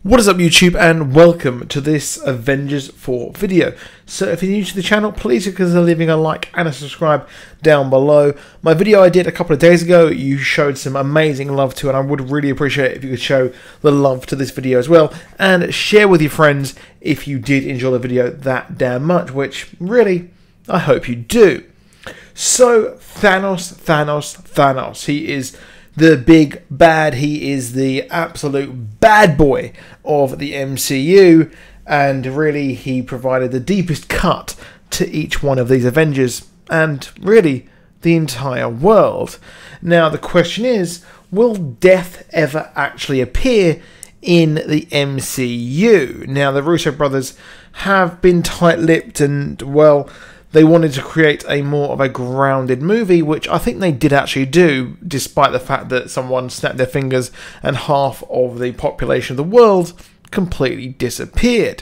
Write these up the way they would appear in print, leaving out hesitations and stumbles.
What is up YouTube, and welcome to this Avengers 4 video. So if you're new to the channel, please consider leaving a like and a subscribe down below. My video I did a couple of days ago, you showed some amazing love to, and I would really appreciate it if you could show the love to this video as well, and share with your friends if you did enjoy the video that damn much, which really, I hope you do. So Thanos, he is the big bad. He is the absolute bad boy of the MCU, and really he provided the deepest cut to each one of these Avengers and really the entire world. Now the question is, will death ever actually appear in the MCU? Now the Russo brothers have been tight-lipped, and well, they wanted to create a more of a grounded movie, which I think they did actually do, despite the fact that someone snapped their fingers and half of the population of the world completely disappeared.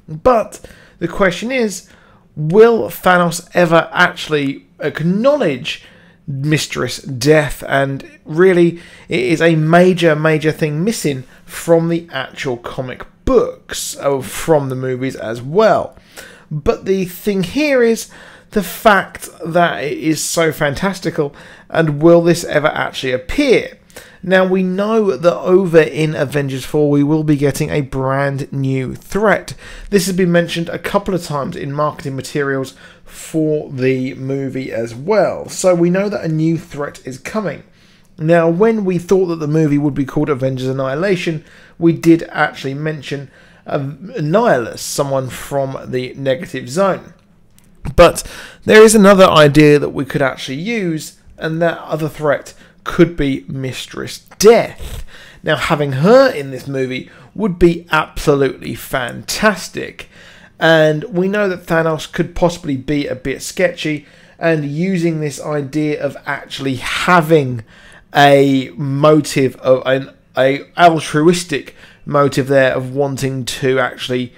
But the question is, will Thanos ever actually acknowledge Mistress death? And really, it is a major thing missing from the actual comic books, or from the movies as well. But the thing here is the fact that it is so fantastical, and will this ever actually appear? Now we know that over in Avengers 4 we will be getting a brand new threat. This has been mentioned a couple of times in marketing materials for the movie as well. So we know that a new threat is coming. Now when we thought that the movie would be called Avengers Annihilation, we did actually mention Nihilus, someone from the negative zone. But there is another idea that we could actually use, and that other threat could be Mistress Death. Now having her in this movie would be absolutely fantastic, and we know that Thanos could possibly be a bit sketchy, and using this idea of actually having a motive of a altruistic motive there of wanting to actually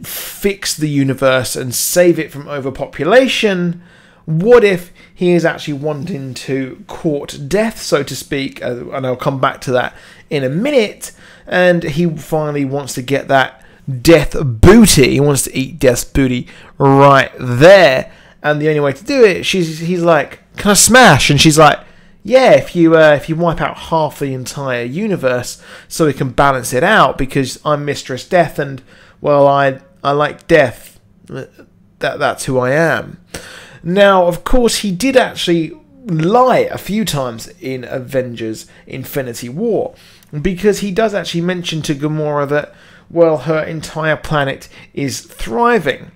fix the universe and save it from overpopulation. What if he is actually wanting to court death, so to speak, and I'll come back to that in a minute, and he finally wants to get that death booty. He wants to eat death's booty right there, and the only way to do it, he's like, can I smash? And she's like, yeah, if you wipe out half the entire universe so we can balance it out, because I'm Mistress Death, and well, I like death. That's who I am. Now, of course, he did actually lie a few times in Avengers Infinity War, because he does actually mention to Gamora that, well, her entire planet is thriving.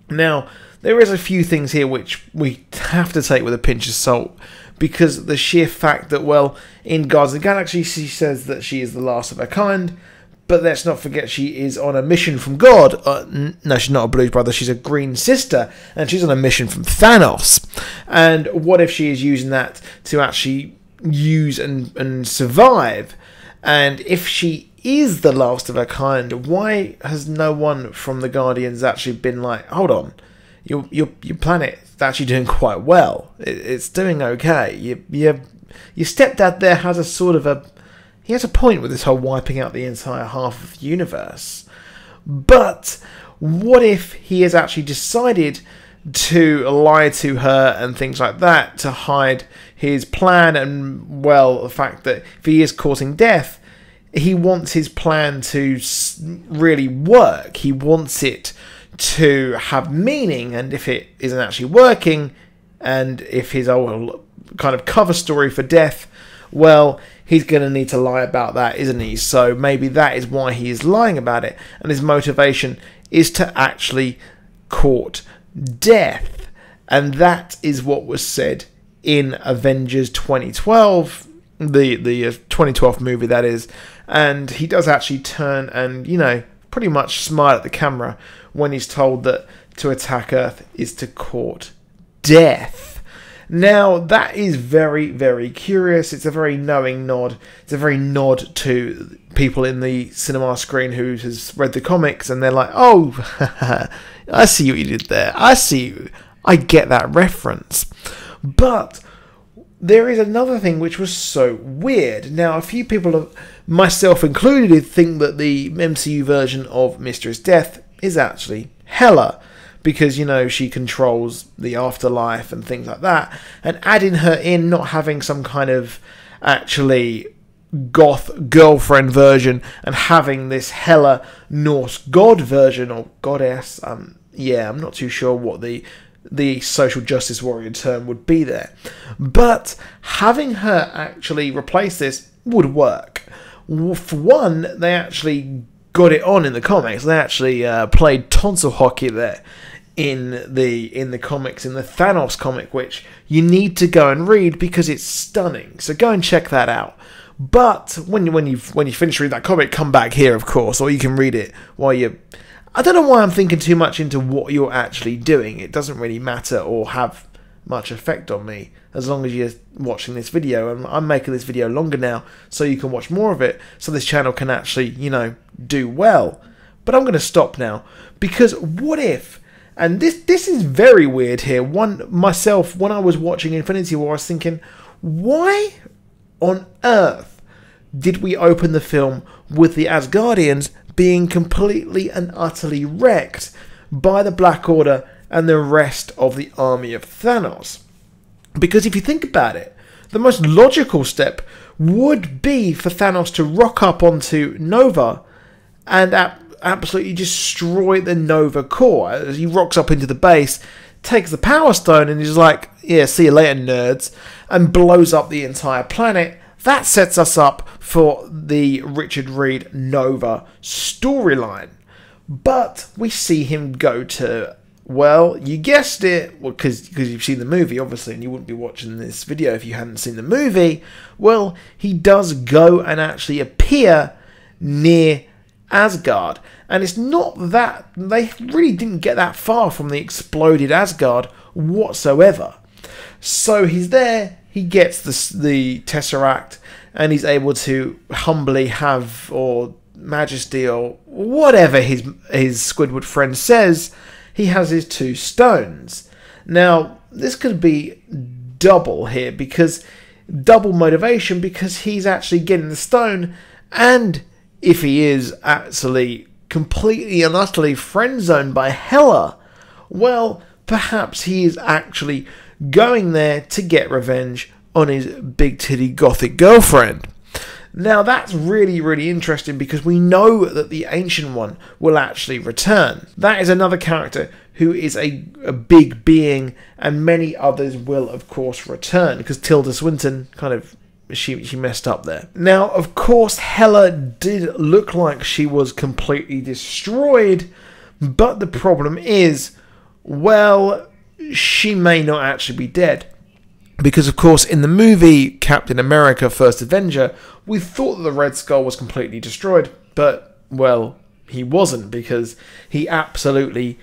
Now, there is a few things here which we have to take with a pinch of salt, because the sheer fact that, well, in Guardians of the Galaxy she says that she is the last of her kind, but let's not forget she is on a mission from God. No, she's not a Blues Brother, she's a Green Sister, and she's on a mission from Thanos. And what if she is using that to actually use and survive? And if she is the last of her kind, why has no one from the Guardians actually been like, hold on, your planet's actually doing quite well. It's doing okay. Your stepdad there has a sort of he has a point with this whole wiping out the entire half of the universe. But what if he has actually decided to lie to her and things like that to hide his plan, and well, the fact that if he is causing death, he wants his plan to really work. He wants it to have meaning, and if it isn't actually working, and if his old kind of cover story for death, well, he's going to need to lie about that, isn't he? So maybe that is why he is lying about it, and his motivation is to actually court death. And that is what was said in Avengers 2012, the 2012 movie that is. And he does actually turn and, you know, pretty much smile at the camera when he's told that to attack Earth is to court death. Now, that is very curious. It's a very knowing nod. It's a very nod to people in the cinema screen who has read the comics, and they're like, oh, I see what you did there. I see you. I get that reference. But there is another thing which was so weird. Now, a few people, myself included, think that the MCU version of Mistress Death is actually Hela, because, you know, she controls the afterlife and things like that. And adding her in, not having some kind of actually goth girlfriend version, and having this Hela Norse god version, or goddess, yeah, I'm not too sure what the social justice warrior term would be there. But having her actually replace this would work. For one, they actually got it on in the comics. They actually played tonsil hockey there in the comics, in the Thanos comic, which you need to go and read because it's stunning. So go and check that out. But when you finish reading that comic, come back here, of course, or you can read it while you. I don't know why I'm thinking too much into what you're actually doing. It doesn't really matter or have much effect on me as long as you're watching this video. And I'm making this video longer now so you can watch more of it, so this channel can actually, you know, do well. But I'm going to stop now, because what if, and this is very weird here, myself, when I was watching Infinity War, I was thinking, why on earth did we open the film with the Asgardians being completely and utterly wrecked by the Black Order and the rest of the army of Thanos? Because if you think about it, the most logical step would be for Thanos to rock up onto Nova and absolutely destroy the Nova core. As he rocks up into the base, takes the Power Stone, and he's like, yeah, see you later, nerds, and blows up the entire planet. That sets us up for the Richard Reed Nova storyline. But we see him go to, well, you guessed it, well, because you've seen the movie, obviously, and you wouldn't be watching this video if you hadn't seen the movie. Well, he does go and actually appear near Asgard. And it's not that, they really didn't get that far from the exploded Asgard whatsoever. So he's there, he gets the Tesseract, and he's able to humbly have, or Majesty, or whatever his Squidward friend says, he has his 2 stones. Now, this could be double here, because double motivation, because he's actually getting the stone, and if he is actually completely and utterly friend-zoned by Hela, well, perhaps he is actually going there to get revenge on his big-titty gothic girlfriend. Now, that's really, really interesting, because we know that the Ancient One will actually return. That is another character who is a big being, and many others will, of course, return, because Tilda Swinton kind of, she messed up there. Now, of course, Hela did look like she was completely destroyed, but the problem is, well, she may not actually be dead. Because, of course, in the movie Captain America First Avenger, we thought that the Red Skull was completely destroyed. But, well, he wasn't, because he absolutely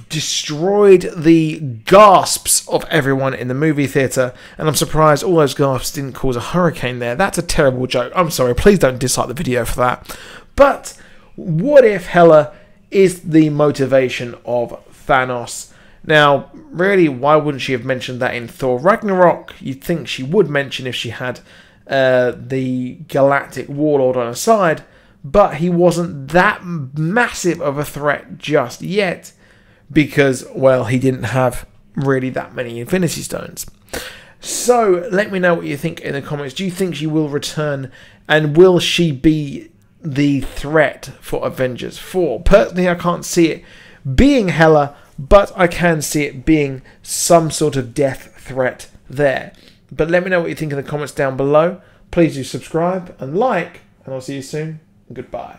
destroyed the gasps of everyone in the movie theatre. And I'm surprised all those gasps didn't cause a hurricane there. That's a terrible joke. I'm sorry, please don't dislike the video for that. But what if Hela is the motivation of Thanos? Now, really, why wouldn't she have mentioned that in Thor Ragnarok? You'd think she would mention if she had the Galactic Warlord on her side, but he wasn't that massive of a threat just yet, because, well, he didn't have really that many Infinity Stones. So, let me know what you think in the comments. Do you think she will return, and will she be the threat for Avengers 4? Personally, I can't see it being Hela, but I can see it being some sort of death threat there. But let me know what you think in the comments down below. Please do subscribe and like, and I'll see you soon. Goodbye.